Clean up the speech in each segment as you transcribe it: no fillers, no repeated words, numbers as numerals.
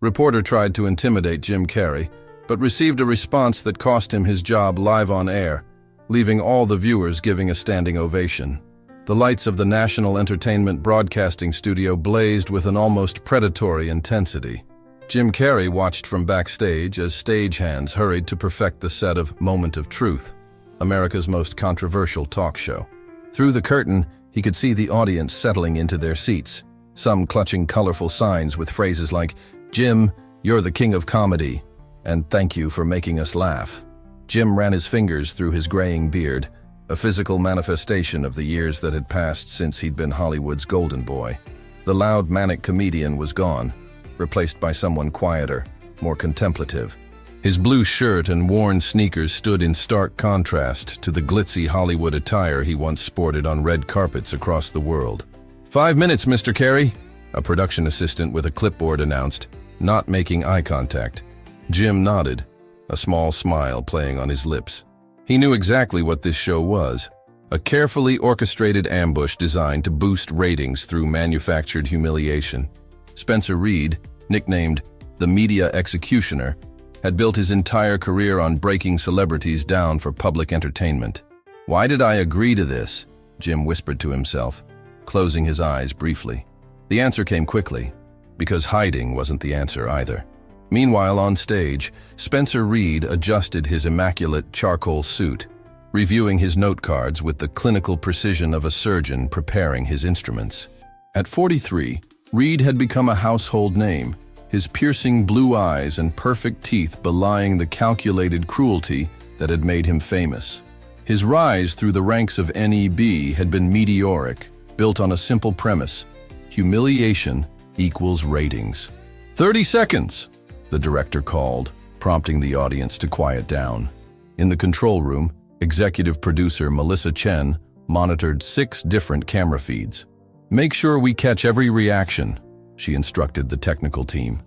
Reporter tried to intimidate Jim Carrey, but received a response that cost him his job live on air, leaving all the viewers giving a standing ovation. The lights of the National Entertainment Broadcasting Studio blazed with an almost predatory intensity. Jim Carrey watched from backstage as stagehands hurried to perfect the set of Moment of Truth, America's most controversial talk show. Through the curtain, he could see the audience settling into their seats, some clutching colorful signs with phrases like, "Jim, you're the king of comedy," and "Thank you for making us laugh." Jim ran his fingers through his graying beard, a physical manifestation of the years that had passed since he'd been Hollywood's golden boy. The loud, manic comedian was gone, replaced by someone quieter, more contemplative. His blue shirt and worn sneakers stood in stark contrast to the glitzy Hollywood attire he once sported on red carpets across the world. "5 minutes, Mr. Carrey," a production assistant with a clipboard announced, not making eye contact. Jim nodded, a small smile playing on his lips. He knew exactly what this show was, a carefully orchestrated ambush designed to boost ratings through manufactured humiliation. Spencer Reid, nicknamed the Media Executioner, had built his entire career on breaking celebrities down for public entertainment. "Why did I agree to this?" Jim whispered to himself, closing his eyes briefly. The answer came quickly, because hiding wasn't the answer either. Meanwhile, on stage, Spencer Reid adjusted his immaculate charcoal suit, reviewing his note cards with the clinical precision of a surgeon preparing his instruments. At 43, Reid had become a household name, his piercing blue eyes and perfect teeth belying the calculated cruelty that had made him famous. His rise through the ranks of NEB had been meteoric, built on a simple premise: humiliation equals ratings. 30 seconds, the director called, prompting the audience to quiet down. In the control room, executive producer Melissa Chen monitored 6 different camera feeds. "Make sure we catch every reaction," she instructed the technical team.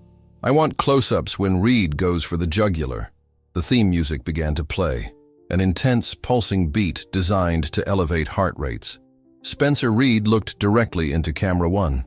"I want close-ups when Reid goes for the jugular." The theme music began to play, an intense, pulsing beat designed to elevate heart rates. Spencer Reid looked directly into camera 1,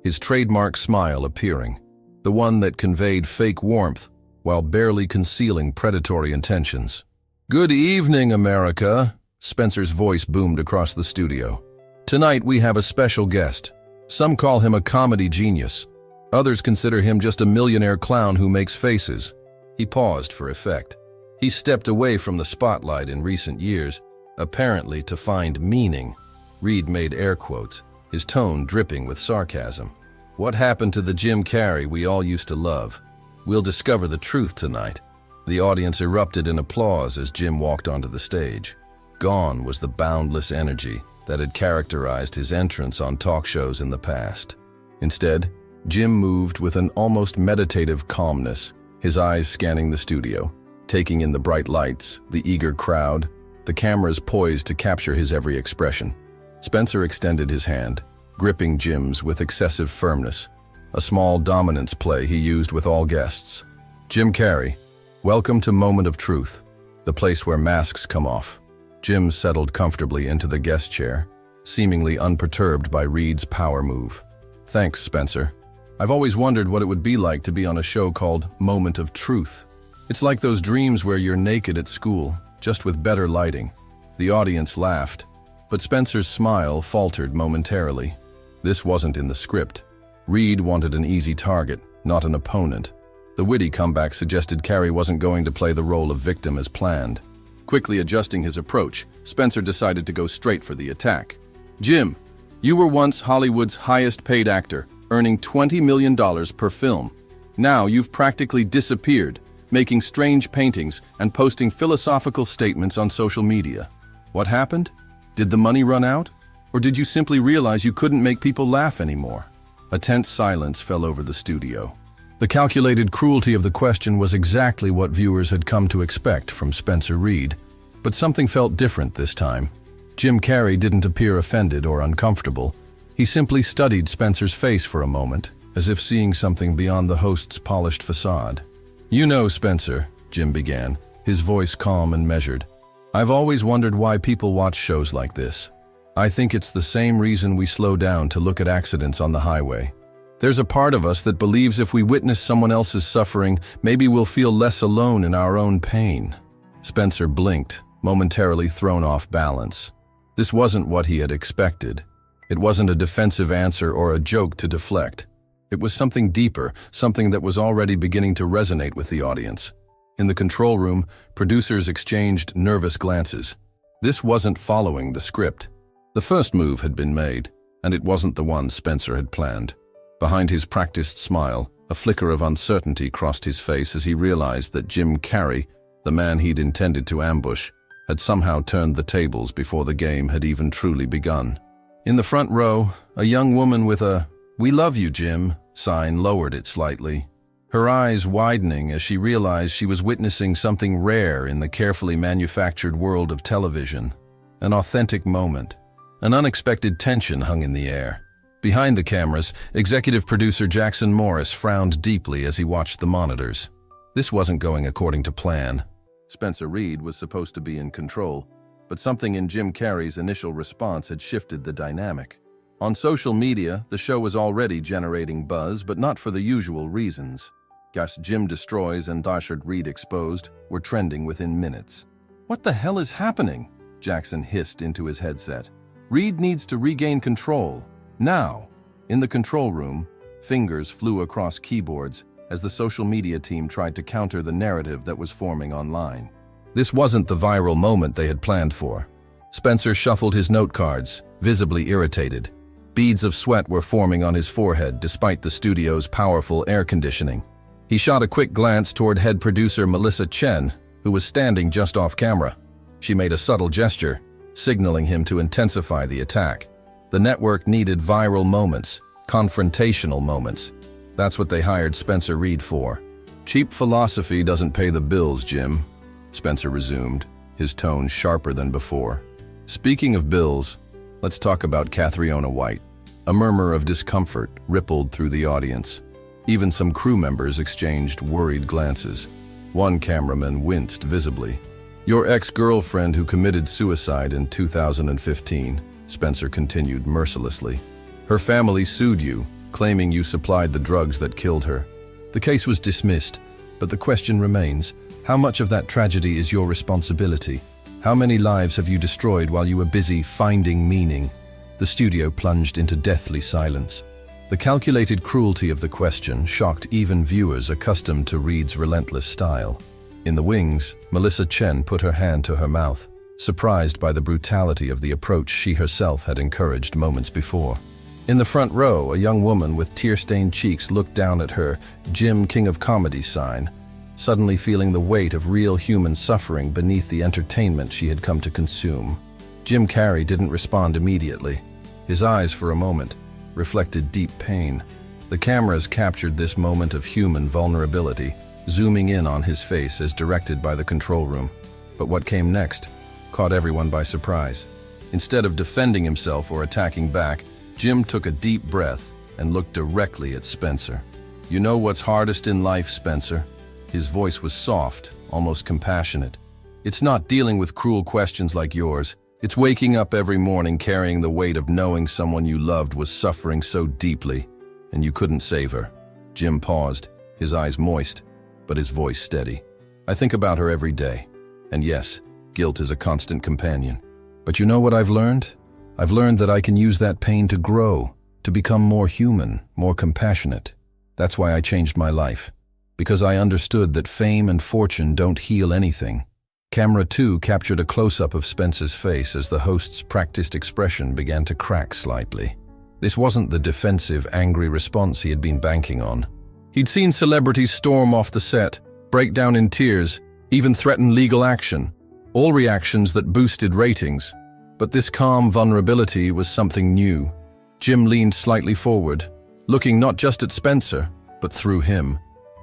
his trademark smile appearing, the one that conveyed fake warmth while barely concealing predatory intentions. "Good evening, America," Spencer's voice boomed across the studio. "Tonight we have a special guest. Some call him a comedy genius. Others consider him just a millionaire clown who makes faces." He paused for effect. He stepped away from the spotlight in recent years, apparently to find meaning. Reid made air quotes, his tone dripping with sarcasm. "What happened to the Jim Carrey we all used to love? We'll discover the truth tonight." The audience erupted in applause as Jim walked onto the stage. Gone was the boundless energy that had characterized his entrance on talk shows in the past. Instead, Jim moved with an almost meditative calmness, his eyes scanning the studio, taking in the bright lights, the eager crowd, the cameras poised to capture his every expression. Spencer extended his hand, gripping Jim's with excessive firmness, a small dominance play he used with all guests. "Jim Carrey, welcome to Moment of Truth, the place where masks come off." Jim settled comfortably into the guest chair, seemingly unperturbed by Reid's power move. "Thanks, Spencer. I've always wondered what it would be like to be on a show called Moment of Truth. It's like those dreams where you're naked at school, just with better lighting." The audience laughed, but Spencer's smile faltered momentarily. This wasn't in the script. Reid wanted an easy target, not an opponent. The witty comeback suggested Carrey wasn't going to play the role of victim as planned. Quickly adjusting his approach, Spencer decided to go straight for the attack. "Jim, you were once Hollywood's highest-paid actor, earning $20 million per film. Now you've practically disappeared, making strange paintings and posting philosophical statements on social media. What happened? Did the money run out? Or did you simply realize you couldn't make people laugh anymore?" A tense silence fell over the studio. The calculated cruelty of the question was exactly what viewers had come to expect from Spencer Reid, but something felt different this time. Jim Carrey didn't appear offended or uncomfortable. He simply studied Spencer's face for a moment, as if seeing something beyond the host's polished facade. "You know, Spencer," Jim began, his voice calm and measured, "I've always wondered why people watch shows like this. I think it's the same reason we slow down to look at accidents on the highway. There's a part of us that believes if we witness someone else's suffering, maybe we'll feel less alone in our own pain. Spencer blinked, momentarily thrown off balance. This wasn't what he had expected. It wasn't a defensive answer or a joke to deflect. It was something deeper, something that was already beginning to resonate with the audience. In the control room, producers exchanged nervous glances. This wasn't following the script. The first move had been made, and it wasn't the one Spencer had planned. Behind his practiced smile, a flicker of uncertainty crossed his face as he realized that Jim Carrey, the man he'd intended to ambush, had somehow turned the tables before the game had even truly begun. In the front row, a young woman with a "We love you, Jim" sign lowered it slightly, her eyes widening as she realized she was witnessing something rare in the carefully manufactured world of television. An authentic moment. An unexpected tension hung in the air. Behind the cameras, executive producer Jackson Morris frowned deeply as he watched the monitors. This wasn't going according to plan. Spencer Reid was supposed to be in control, but something in Jim Carrey's initial response had shifted the dynamic. On social media, the show was already generating buzz, but not for the usual reasons. Jim Destroys and Dashard Reid Exposed were trending within minutes. "What the hell is happening?" Jackson hissed into his headset. "Reid needs to regain control. Now." In the control room, fingers flew across keyboards as the social media team tried to counter the narrative that was forming online. This wasn't the viral moment they had planned for. Spencer shuffled his note cards, visibly irritated. Beads of sweat were forming on his forehead despite the studio's powerful air conditioning. He shot a quick glance toward head producer Melissa Chen, who was standing just off camera. She made a subtle gesture, signaling him to intensify the attack. The network needed viral moments, confrontational moments. That's what they hired Spencer Reid for. "Cheap philosophy doesn't pay the bills, Jim," Spencer resumed, his tone sharper than before. "Speaking of bills, let's talk about Catriona White." A murmur of discomfort rippled through the audience. Even some crew members exchanged worried glances. One cameraman winced visibly. "Your ex-girlfriend who committed suicide in 2015, Spencer continued mercilessly. "Her family sued you, claiming you supplied the drugs that killed her. The case was dismissed, but the question remains, how much of that tragedy is your responsibility? How many lives have you destroyed while you were busy finding meaning?" The studio plunged into deathly silence. The calculated cruelty of the question shocked even viewers accustomed to Reid's relentless style. In the wings, Melissa Chen put her hand to her mouth, surprised by the brutality of the approach she herself had encouraged moments before. In the front row, a young woman with tear-stained cheeks looked down at her "Jim King of Comedy" sign, suddenly feeling the weight of real human suffering beneath the entertainment she had come to consume. Jim Carrey didn't respond immediately. His eyes, for a moment, reflected deep pain. The cameras captured this moment of human vulnerability, zooming in on his face as directed by the control room. But what came next caught everyone by surprise. Instead of defending himself or attacking back, Jim took a deep breath and looked directly at Spencer. "You know what's hardest in life, Spencer?" His voice was soft, almost compassionate. "It's not dealing with cruel questions like yours. It's waking up every morning carrying the weight of knowing someone you loved was suffering so deeply, and you couldn't save her." Jim paused, his eyes moist, but his voice steady. "I think about her every day. And yes, guilt is a constant companion. But you know what I've learned? I've learned that I can use that pain to grow, to become more human, more compassionate. That's why I changed my life. Because I understood that fame and fortune don't heal anything." Camera 2 captured a close-up of Spencer's face as the host's practiced expression began to crack slightly. This wasn't the defensive, angry response he had been banking on. He'd seen celebrities storm off the set, break down in tears, even threaten legal action, all reactions that boosted ratings. But this calm vulnerability was something new. Jim leaned slightly forward, looking not just at Spencer, but through him.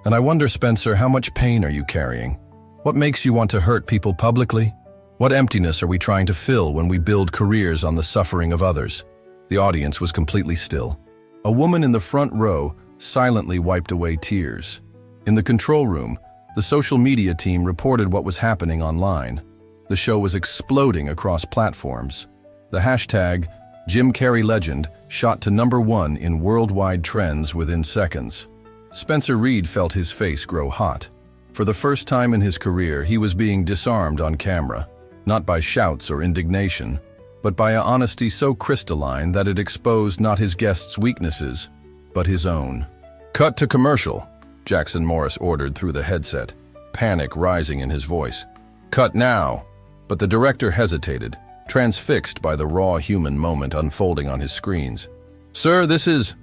"And I wonder, Spencer, how much pain are you carrying? What makes you want to hurt people publicly? What emptiness are we trying to fill when we build careers on the suffering of others?" The audience was completely still. A woman in the front row silently wiped away tears. In the control room, the social media team reported what was happening online. The show was exploding across platforms. The hashtag #JimCarreyLegend shot to #1 in worldwide trends within seconds. Spencer Reid felt his face grow hot. For the first time in his career, he was being disarmed on camera, not by shouts or indignation, but by an honesty so crystalline that it exposed not his guests' weaknesses, but his own. "Cut to commercial," Jackson Morris ordered through the headset, panic rising in his voice. "Cut now." But the director hesitated, transfixed by the raw human moment unfolding on his screens. "Sir, this is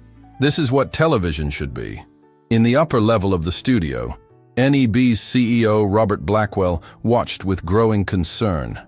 what television should be." In the upper level of the studio, NEB's CEO Robert Blackwell watched with growing concern.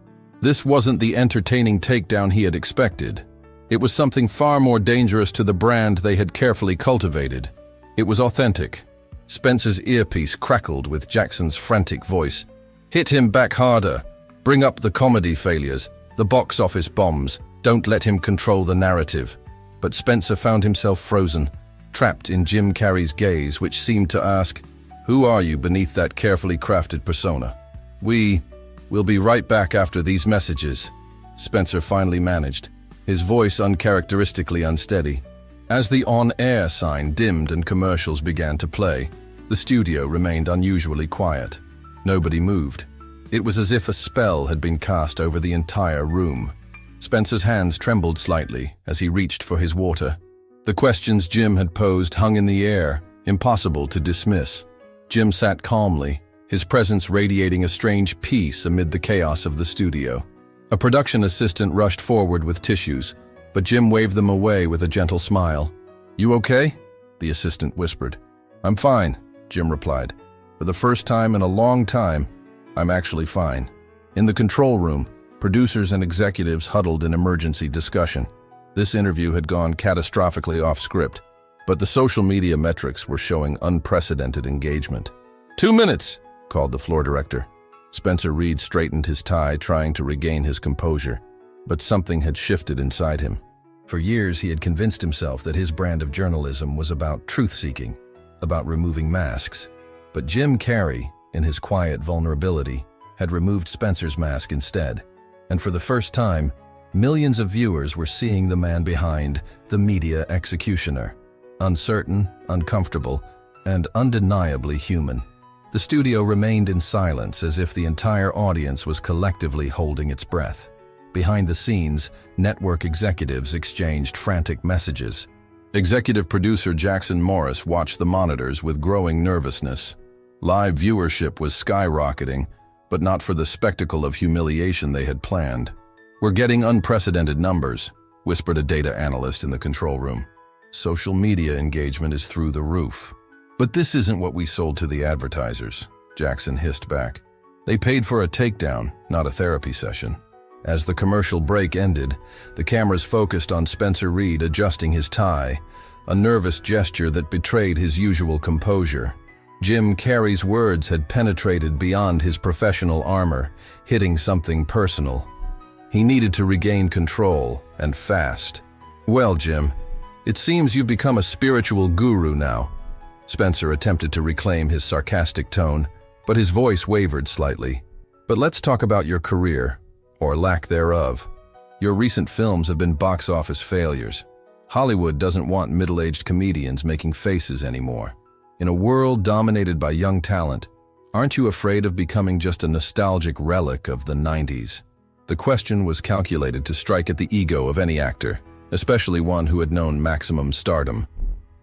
This wasn't the entertaining takedown he had expected. It was something far more dangerous to the brand they had carefully cultivated. It was authentic. Spencer's earpiece crackled with Jackson's frantic voice. "Hit him back harder. Bring up the comedy failures, the box office bombs. Don't let him control the narrative." But Spencer found himself frozen, trapped in Jim Carrey's gaze, which seemed to ask, "Who are you beneath that carefully crafted persona?" We'll be right back after these messages," Spencer finally managed, his voice uncharacteristically unsteady. As the on-air sign dimmed and commercials began to play, the studio remained unusually quiet. Nobody moved. It was as if a spell had been cast over the entire room. Spencer's hands trembled slightly as he reached for his water. The questions Jim had posed hung in the air, impossible to dismiss. Jim sat calmly, his presence radiating a strange peace amid the chaos of the studio. A production assistant rushed forward with tissues, but Jim waved them away with a gentle smile. "You okay?" the assistant whispered. "I'm fine," Jim replied. "For the first time in a long time, I'm actually fine." In the control room, producers and executives huddled in emergency discussion. This interview had gone catastrophically off script, but the social media metrics were showing unprecedented engagement. "2 minutes!" called the floor director. Spencer Reid straightened his tie, trying to regain his composure, but something had shifted inside him. For years, he had convinced himself that his brand of journalism was about truth-seeking, about removing masks. But Jim Carrey, in his quiet vulnerability, had removed Spencer's mask instead. And for the first time, millions of viewers were seeing the man behind the media executioner. Uncertain, uncomfortable, and undeniably human. The studio remained in silence as if the entire audience was collectively holding its breath. Behind the scenes, network executives exchanged frantic messages. Executive producer Jackson Morris watched the monitors with growing nervousness. Live viewership was skyrocketing, but not for the spectacle of humiliation they had planned. "We're getting unprecedented numbers," whispered a data analyst in the control room. "Social media engagement is through the roof." "But this isn't what we sold to the advertisers," Jackson hissed back. "They paid for a takedown, not a therapy session." As the commercial break ended, the cameras focused on Spencer Reid adjusting his tie, a nervous gesture that betrayed his usual composure. Jim Carrey's words had penetrated beyond his professional armor, hitting something personal. He needed to regain control, and fast. "Well, Jim, it seems you've become a spiritual guru now." Spencer attempted to reclaim his sarcastic tone, but his voice wavered slightly. "But let's talk about your career, or lack thereof. Your recent films have been box office failures. Hollywood doesn't want middle-aged comedians making faces anymore. In a world dominated by young talent, aren't you afraid of becoming just a nostalgic relic of the 90s? The question was calculated to strike at the ego of any actor, especially one who had known maximum stardom.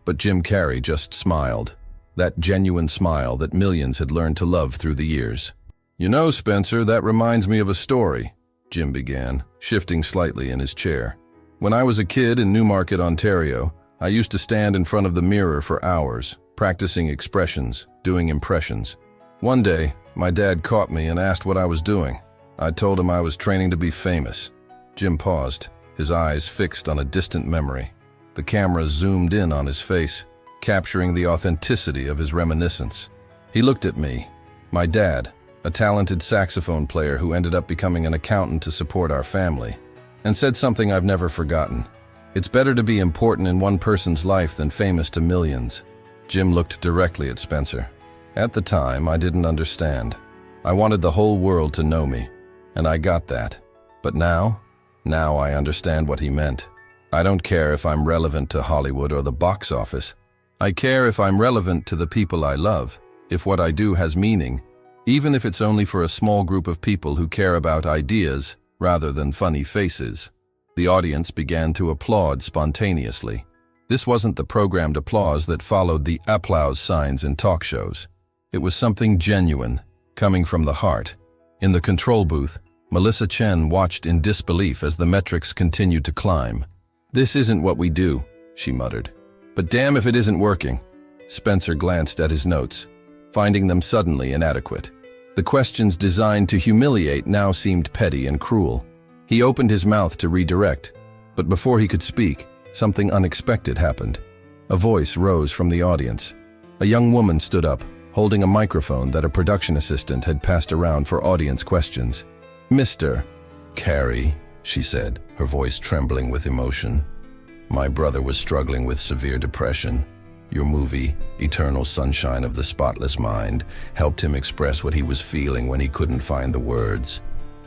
But Jim Carrey just smiled, that genuine smile that millions had learned to love through the years. "You know, Spencer, that reminds me of a story," Jim began, shifting slightly in his chair. "When I was a kid in Newmarket, Ontario, I used to stand in front of the mirror for hours, practicing expressions, doing impressions. One day, my dad caught me and asked what I was doing. I told him I was training to be famous." Jim paused, his eyes fixed on a distant memory. The camera zoomed in on his face, capturing the authenticity of his reminiscence. He looked at me, my dad, a talented saxophone player who ended up becoming an accountant to support our family, and said something I've never forgotten. "It's better to be important in one person's life than famous to millions." Jim looked directly at Spencer. "At the time, I didn't understand. I wanted the whole world to know me, and I got that. But now I understand what he meant. I don't care if I'm relevant to Hollywood or the box office. I care if I'm relevant to the people I love, if what I do has meaning, even if it's only for a small group of people who care about ideas rather than funny faces." The audience began to applaud spontaneously. This wasn't the programmed applause that followed the applause signs in talk shows. It was something genuine, coming from the heart. In the control booth, Melissa Chen watched in disbelief as the metrics continued to climb. "This isn't what we do," she muttered. "But damn if it isn't working." Spencer glanced at his notes, finding them suddenly inadequate. The questions designed to humiliate now seemed petty and cruel. He opened his mouth to redirect, but before he could speak, something unexpected happened. A voice rose from the audience. A young woman stood up, holding a microphone that a production assistant had passed around for audience questions. "Mr. Carrey," she said, her voice trembling with emotion. "My brother was struggling with severe depression. Your movie, Eternal Sunshine of the Spotless Mind, helped him express what he was feeling when he couldn't find the words.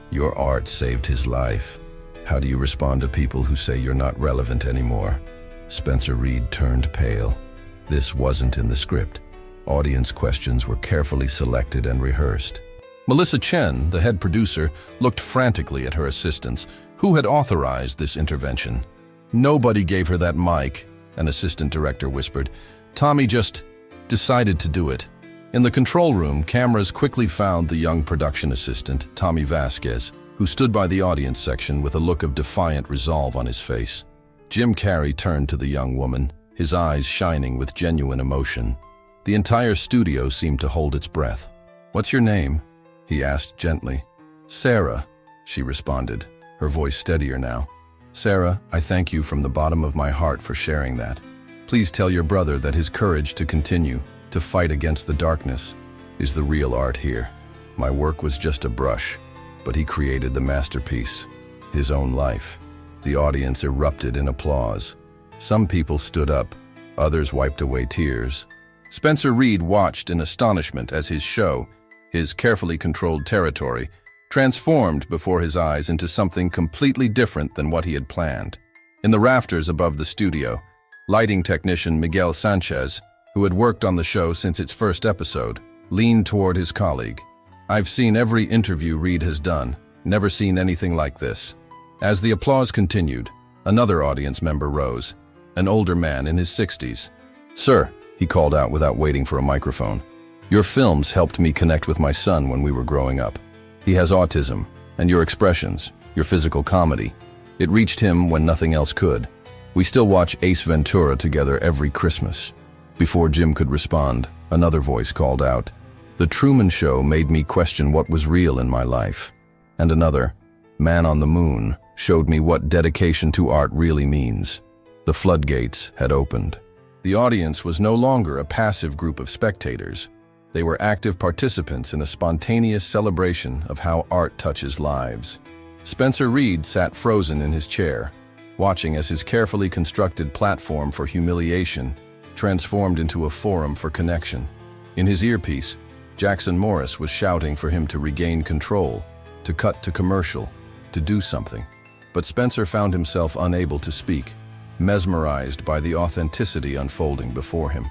Your art saved his life. How do you respond to people who say you're not relevant anymore?" Spencer Reed turned pale. This wasn't in the script. Audience questions were carefully selected and rehearsed. Melissa Chen, the head producer, looked frantically at her assistants, who had authorized this intervention. "Nobody gave her that mic," an assistant director whispered. "Tommy just decided to do it." In the control room, cameras quickly found the young production assistant, Tommy Vasquez, who stood by the audience section with a look of defiant resolve on his face. Jim Carrey turned to the young woman, his eyes shining with genuine emotion. The entire studio seemed to hold its breath. "What's your name?" he asked gently. "Sarah," she responded, her voice steadier now. "Sarah, I thank you from the bottom of my heart for sharing that. Please tell your brother that his courage to continue, to fight against the darkness, is the real art here. My work was just a brush, but he created the masterpiece, his own life." The audience erupted in applause. Some people stood up, others wiped away tears. Spencer Reed watched in astonishment as his show, his carefully controlled territory, transformed before his eyes into something completely different than what he had planned. In the rafters above the studio, lighting technician Miguel Sanchez, who had worked on the show since its first episode, leaned toward his colleague. "I've seen every interview Reed has done, never seen anything like this." As the applause continued, another audience member rose, an older man in his 60s. "Sir," he called out without waiting for a microphone, "your films helped me connect with my son when we were growing up. He has autism, and your expressions, your physical comedy, it reached him when nothing else could. We still watch Ace Ventura together every Christmas." Before Jim could respond, another voice called out, "The Truman Show made me question what was real in my life." And another, "Man on the Moon, showed me what dedication to art really means." The floodgates had opened. The audience was no longer a passive group of spectators. They were active participants in a spontaneous celebration of how art touches lives. Spencer Reed sat frozen in his chair, watching as his carefully constructed platform for humiliation transformed into a forum for connection. In his earpiece, Jackson Morris was shouting for him to regain control, to cut to commercial, to do something. But Spencer found himself unable to speak, mesmerized by the authenticity unfolding before him.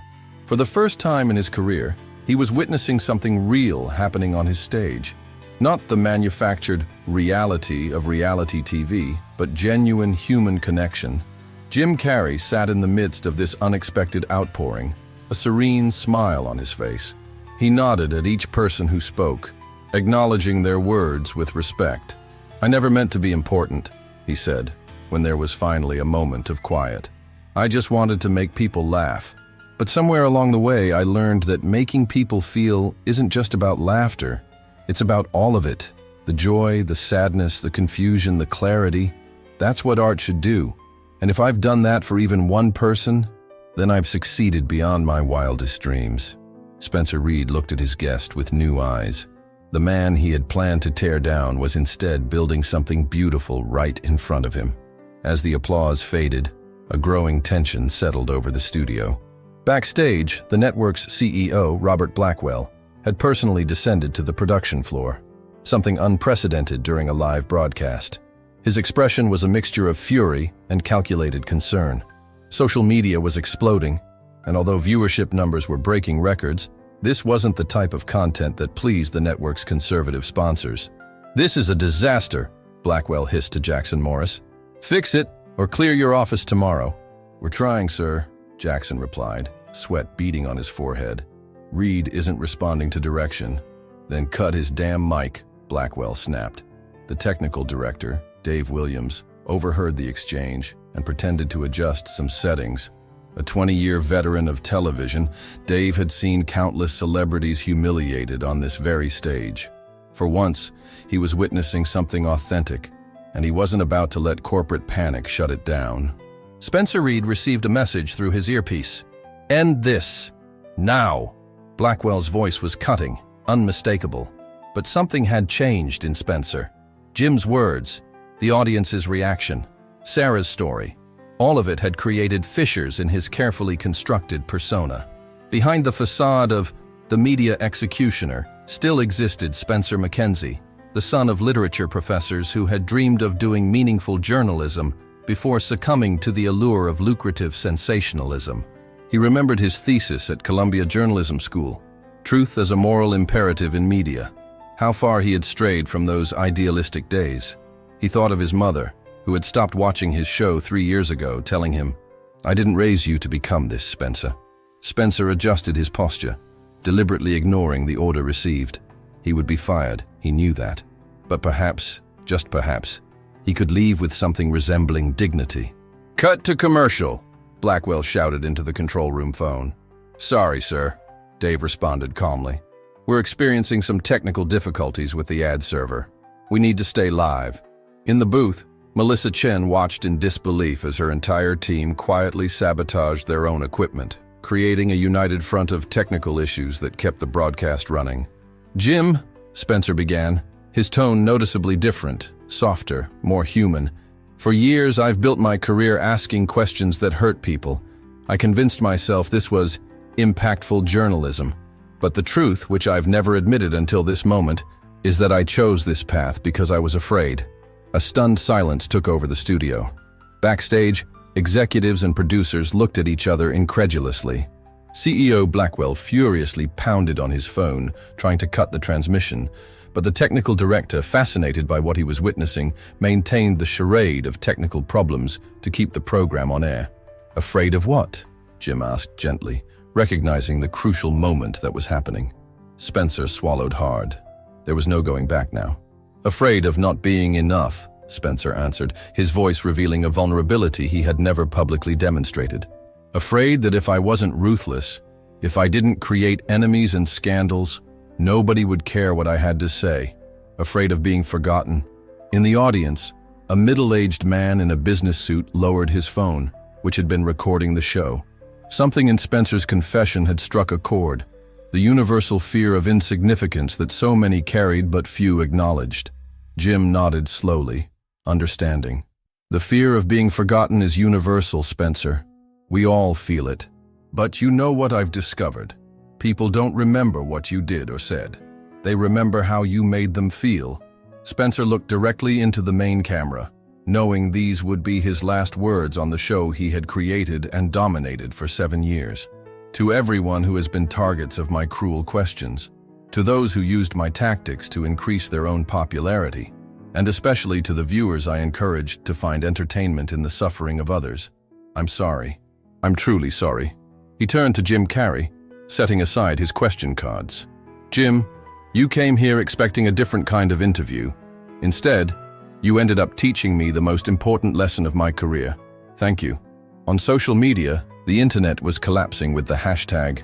For the first time in his career, he was witnessing something real happening on his stage. Not the manufactured reality of reality TV, but genuine human connection. Jim Carrey sat in the midst of this unexpected outpouring, a serene smile on his face. He nodded at each person who spoke, acknowledging their words with respect. "I never meant to be important," he said, when there was finally a moment of quiet. "I just wanted to make people laugh. But somewhere along the way, I learned that making people feel isn't just about laughter. It's about all of it. The joy, the sadness, the confusion, the clarity. That's what art should do. And if I've done that for even one person, then I've succeeded beyond my wildest dreams." Spencer Reed looked at his guest with new eyes. The man he had planned to tear down was instead building something beautiful right in front of him. As the applause faded, a growing tension settled over the studio. Backstage, the network's CEO, Robert Blackwell, had personally descended to the production floor, something unprecedented during a live broadcast. His expression was a mixture of fury and calculated concern. Social media was exploding, and although viewership numbers were breaking records, this wasn't the type of content that pleased the network's conservative sponsors. "This is a disaster," Blackwell hissed to Jackson Morris. "Fix it, or clear your office tomorrow." "We're trying, sir," Jackson replied, sweat beading on his forehead. "Reed isn't responding to direction." "Then cut his damn mic," Blackwell snapped. The technical director, Dave Williams, overheard the exchange and pretended to adjust some settings. A 20-year veteran of television, Dave had seen countless celebrities humiliated on this very stage. For once, he was witnessing something authentic, and he wasn't about to let corporate panic shut it down. Spencer Reed received a message through his earpiece. "End this. Now." Blackwell's voice was cutting, unmistakable. But something had changed in Spencer. Jim's words, the audience's reaction, Sarah's story, all of it had created fissures in his carefully constructed persona. Behind the facade of the media executioner still existed Spencer Mackenzie, the son of literature professors who had dreamed of doing meaningful journalism before succumbing to the allure of lucrative sensationalism. He remembered his thesis at Columbia Journalism School, Truth as a Moral Imperative in Media. How far he had strayed from those idealistic days. He thought of his mother, who had stopped watching his show 3 years ago, telling him, "I didn't raise you to become this, Spencer." Spencer adjusted his posture, deliberately ignoring the order received. He would be fired, he knew that. But perhaps, just perhaps, he could leave with something resembling dignity. "Cut to commercial," Blackwell shouted into the control room phone. "Sorry, sir," Dave responded calmly. "We're experiencing some technical difficulties with the ad server. We need to stay live." In the booth, Melissa Chen watched in disbelief as her entire team quietly sabotaged their own equipment, creating a united front of technical issues that kept the broadcast running. "Jim," Spencer began, his tone noticeably different, softer, more human. "For years I've built my career asking questions that hurt people. I convinced myself this was impactful journalism. But the truth, which I've never admitted until this moment, is that I chose this path because I was afraid." A stunned silence took over the studio. Backstage, executives and producers looked at each other incredulously. CEO Blackwell furiously pounded on his phone, trying to cut the transmission, but the technical director, fascinated by what he was witnessing, maintained the charade of technical problems to keep the program on air. "Afraid of what?" Jim asked gently, recognizing the crucial moment that was happening. Spencer swallowed hard. There was no going back now. "Afraid of not being enough," Spencer answered, his voice revealing a vulnerability he had never publicly demonstrated. "Afraid that if I wasn't ruthless, if I didn't create enemies and scandals, nobody would care what I had to say. Afraid of being forgotten." In the audience, a middle-aged man in a business suit lowered his phone, which had been recording the show. Something in Spencer's confession had struck a chord. The universal fear of insignificance that so many carried but few acknowledged. Jim nodded slowly, understanding. "The fear of being forgotten is universal, Spencer. We all feel it. But you know what I've discovered? People don't remember what you did or said. They remember how you made them feel." Spencer looked directly into the main camera, knowing these would be his last words on the show he had created and dominated for 7 years. "To everyone who has been targets of my cruel questions, to those who used my tactics to increase their own popularity, and especially to the viewers I encouraged to find entertainment in the suffering of others, I'm sorry. I'm truly sorry." He turned to Jim Carrey, setting aside his question cards. "Jim, you came here expecting a different kind of interview. Instead, you ended up teaching me the most important lesson of my career. Thank you." On social media, the internet was collapsing with the hashtag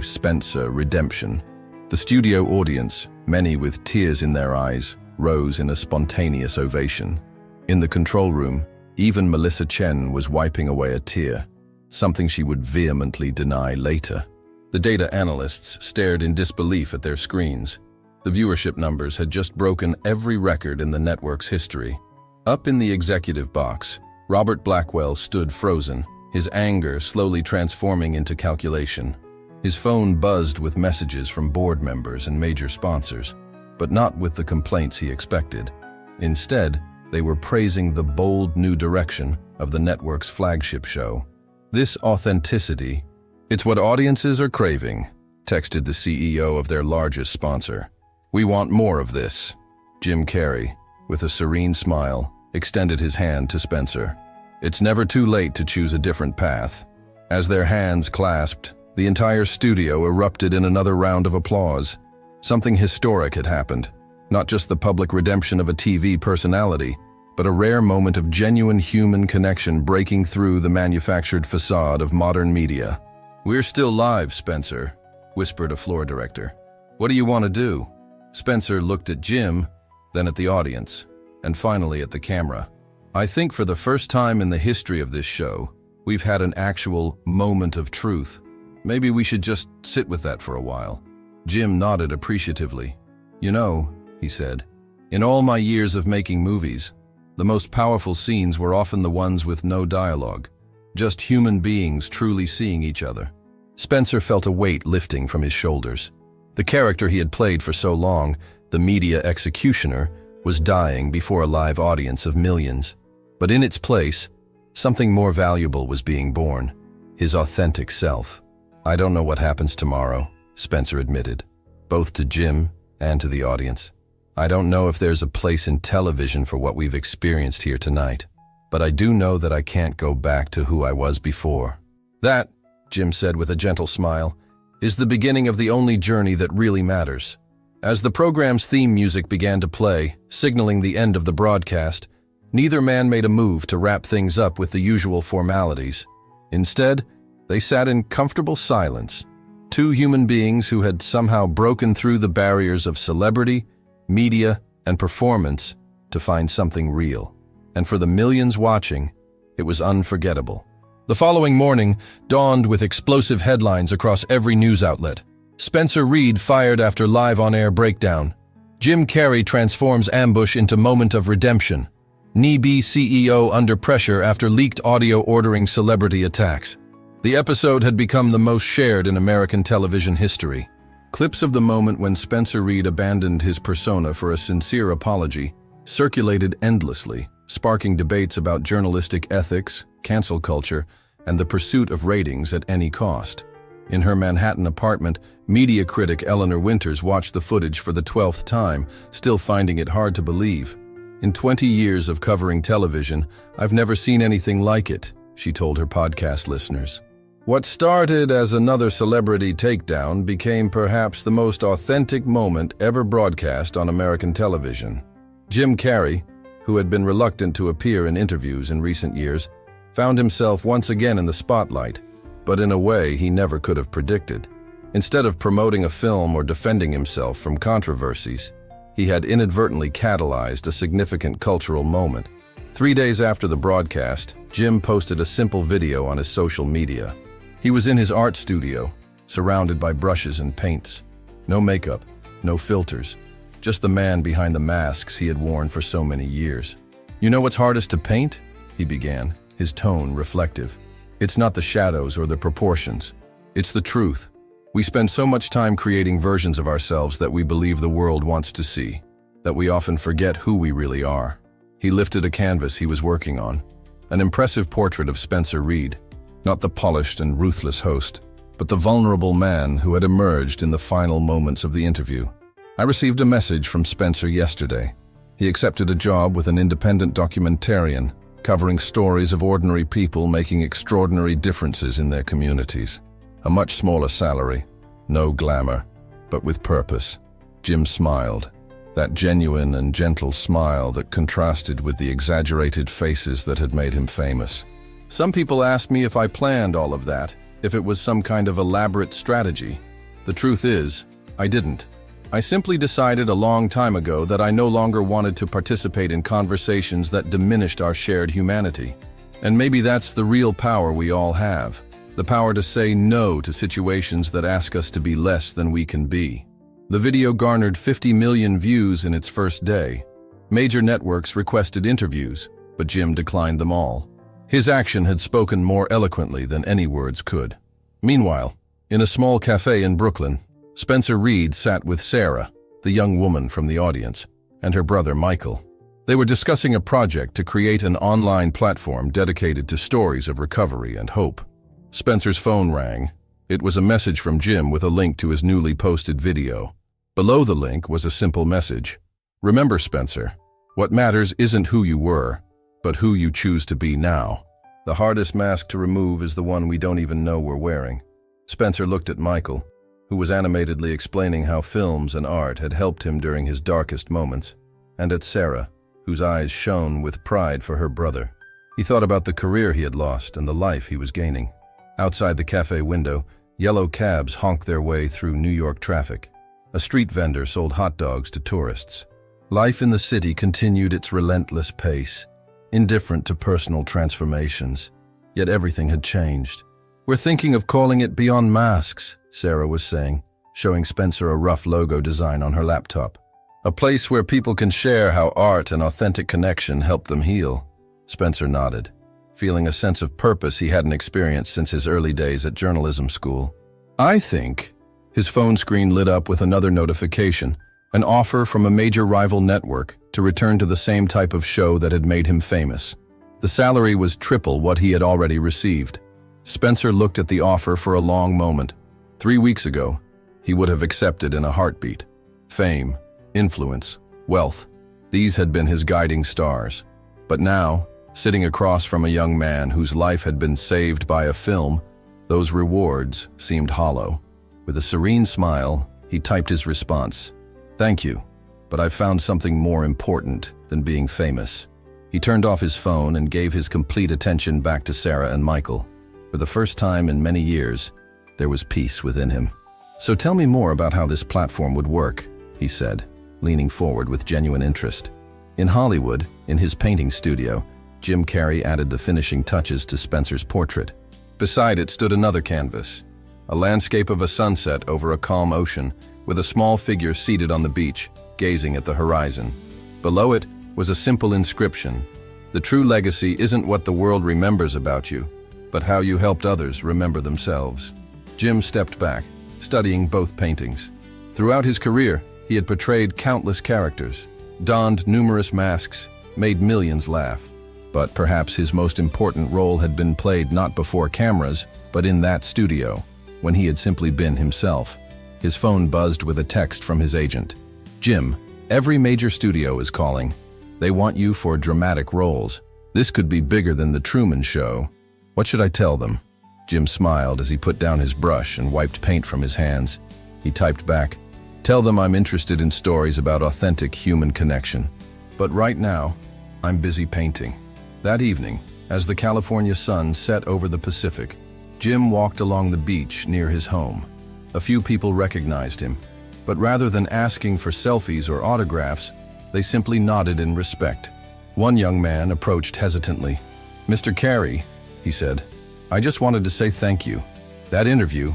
#Spencer Redemption. The studio audience, many with tears in their eyes, rose in a spontaneous ovation. In the control room, even Melissa Chen was wiping away a tear, something she would vehemently deny later. The data analysts stared in disbelief at their screens. The viewership numbers had just broken every record in the network's history. Up in the executive box, Robert Blackwell stood frozen, his anger slowly transforming into calculation. His phone buzzed with messages from board members and major sponsors, but not with the complaints he expected. Instead, They were praising the bold new direction of the network's flagship show. "This authenticity, it's what audiences are craving," texted the CEO of their largest sponsor. "We want more of this." Jim Carrey, with a serene smile, extended his hand to Spencer. It's never too late to choose a different path. As their hands clasped, the entire studio erupted in another round of applause. Something historic had happened. Not just the public redemption of a TV personality, but a rare moment of genuine human connection breaking through the manufactured facade of modern media. "We're still live, Spencer," whispered a floor director. "What do you want to do?" Spencer looked at Jim, then at the audience, and finally at the camera. "I think for the first time in the history of this show, we've had an actual moment of truth. Maybe we should just sit with that for a while." Jim nodded appreciatively. "You know," he said, "in all my years of making movies, the most powerful scenes were often the ones with no dialogue, just human beings truly seeing each other." Spencer felt a weight lifting from his shoulders. The character he had played for so long, the media executioner, was dying before a live audience of millions. But in its place, something more valuable was being born, his authentic self. "I don't know what happens tomorrow," Spencer admitted, both to Jim and to the audience. "I don't know if there's a place in television for what we've experienced here tonight, but I do know that I can't go back to who I was before." "That," Jim said with a gentle smile, "is the beginning of the only journey that really matters." As the program's theme music began to play, signaling the end of the broadcast, neither man made a move to wrap things up with the usual formalities. Instead, they sat in comfortable silence, two human beings who had somehow broken through the barriers of celebrity, media, and performance to find something real. And for the millions watching, it was unforgettable. The following morning dawned with explosive headlines across every news outlet. Spencer Reid fired after live on-air breakdown. Jim Carrey transforms ambush into moment of redemption. NEB CEO under pressure after leaked audio ordering celebrity attacks. The episode had become the most shared in American television history. Clips of the moment when Spencer Reid abandoned his persona for a sincere apology circulated endlessly, sparking debates about journalistic ethics, cancel culture, and the pursuit of ratings at any cost. In her Manhattan apartment, media critic Eleanor Winters watched the footage for the 12th time, still finding it hard to believe. "In 20 years of covering television, I've never seen anything like it," she told her podcast listeners. What started as another celebrity takedown became perhaps the most authentic moment ever broadcast on American television. Jim Carrey, who had been reluctant to appear in interviews in recent years, found himself once again in the spotlight, but in a way he never could have predicted. Instead of promoting a film or defending himself from controversies, he had inadvertently catalyzed a significant cultural moment. 3 days after the broadcast, Jim posted a simple video on his social media. He was in his art studio, surrounded by brushes and paints. No makeup, no filters, just the man behind the masks he had worn for so many years. "You know what's hardest to paint?" he began, his tone reflective. "It's not the shadows or the proportions. It's the truth. We spend so much time creating versions of ourselves that we believe the world wants to see, that we often forget who we really are." He lifted a canvas he was working on, an impressive portrait of Spencer Reid, not the polished and ruthless host, but the vulnerable man who had emerged in the final moments of the interview. "I received a message from Spencer yesterday. He accepted a job with an independent documentarian, covering stories of ordinary people making extraordinary differences in their communities. A much smaller salary, no glamour, but with purpose." Jim smiled, that genuine and gentle smile that contrasted with the exaggerated faces that had made him famous. "Some people ask me if I planned all of that, if it was some kind of elaborate strategy. The truth is, I didn't. I simply decided a long time ago that I no longer wanted to participate in conversations that diminished our shared humanity. And maybe that's the real power we all have, the power to say no to situations that ask us to be less than we can be." The video garnered 50 million views in its first day. Major networks requested interviews, but Jim declined them all. His action had spoken more eloquently than any words could. Meanwhile, in a small cafe in Brooklyn, Spencer Reid sat with Sarah, the young woman from the audience, and her brother Michael. They were discussing a project to create an online platform dedicated to stories of recovery and hope. Spencer's phone rang. It was a message from Jim with a link to his newly posted video. Below the link was a simple message. Remember, Spencer, what matters isn't who you were, but who you choose to be now. The hardest mask to remove is the one we don't even know we're wearing. Spencer looked at Michael, who was animatedly explaining how films and art had helped him during his darkest moments, and at Sarah, whose eyes shone with pride for her brother. He thought about the career he had lost and the life he was gaining. Outside the cafe window, yellow cabs honked their way through New York traffic. A street vendor sold hot dogs to tourists. Life in the city continued its relentless pace, indifferent to personal transformations. Yet everything had changed. We're thinking of calling it Beyond Masks, Sarah was saying, showing Spencer a rough logo design on her laptop. A place where people can share how art and authentic connection help them heal. Spencer nodded, feeling a sense of purpose he hadn't experienced since his early days at journalism school. I think. His phone screen lit up with another notification, an offer from a major rival network to return to the same type of show that had made him famous. The salary was triple what he had already received. Spencer looked at the offer for a long moment. 3 weeks ago, he would have accepted in a heartbeat. Fame, influence, wealth, these had been his guiding stars. But now, sitting across from a young man whose life had been saved by a film, those rewards seemed hollow. With a serene smile, he typed his response. "Thank you, but I've found something more important than being famous." He turned off his phone and gave his complete attention back to Sarah and Michael. For the first time in many years, there was peace within him. "So tell me more about how this platform would work," he said, leaning forward with genuine interest. In Hollywood, in his painting studio, Jim Carrey added the finishing touches to Spencer's portrait. Beside it stood another canvas, a landscape of a sunset over a calm ocean, with a small figure seated on the beach, gazing at the horizon. Below it was a simple inscription. "The true legacy isn't what the world remembers about you, but how you helped others remember themselves." Jim stepped back, studying both paintings. Throughout his career, he had portrayed countless characters, donned numerous masks, made millions laugh. But perhaps his most important role had been played not before cameras, but in that studio, when he had simply been himself. His phone buzzed with a text from his agent. "Jim, every major studio is calling. They want you for dramatic roles. This could be bigger than The Truman Show. What should I tell them?" Jim smiled as he put down his brush and wiped paint from his hands. He typed back, "Tell them I'm interested in stories about authentic human connection. But right now, I'm busy painting." That evening, as the California sun set over the Pacific, Jim walked along the beach near his home. A few people recognized him, but rather than asking for selfies or autographs, they simply nodded in respect. One young man approached hesitantly. "Mr. Carrey," he said, "I just wanted to say thank you. That interview,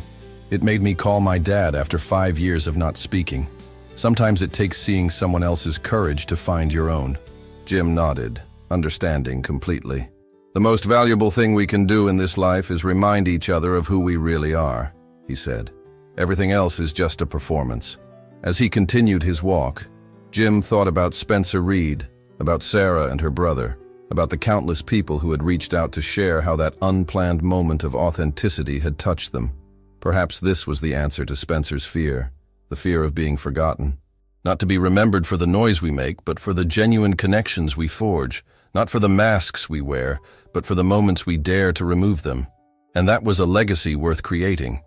it made me call my dad after 5 years of not speaking. Sometimes it takes seeing someone else's courage to find your own." Jim nodded, understanding completely. "The most valuable thing we can do in this life is remind each other of who we really are," he said. "Everything else is just a performance." As he continued his walk, Jim thought about Spencer Reed, about Sarah and her brother, about the countless people who had reached out to share how that unplanned moment of authenticity had touched them. Perhaps this was the answer to Spencer's fear, the fear of being forgotten. Not to be remembered for the noise we make, but for the genuine connections we forge. Not for the masks we wear, but for the moments we dare to remove them. And that was a legacy worth creating.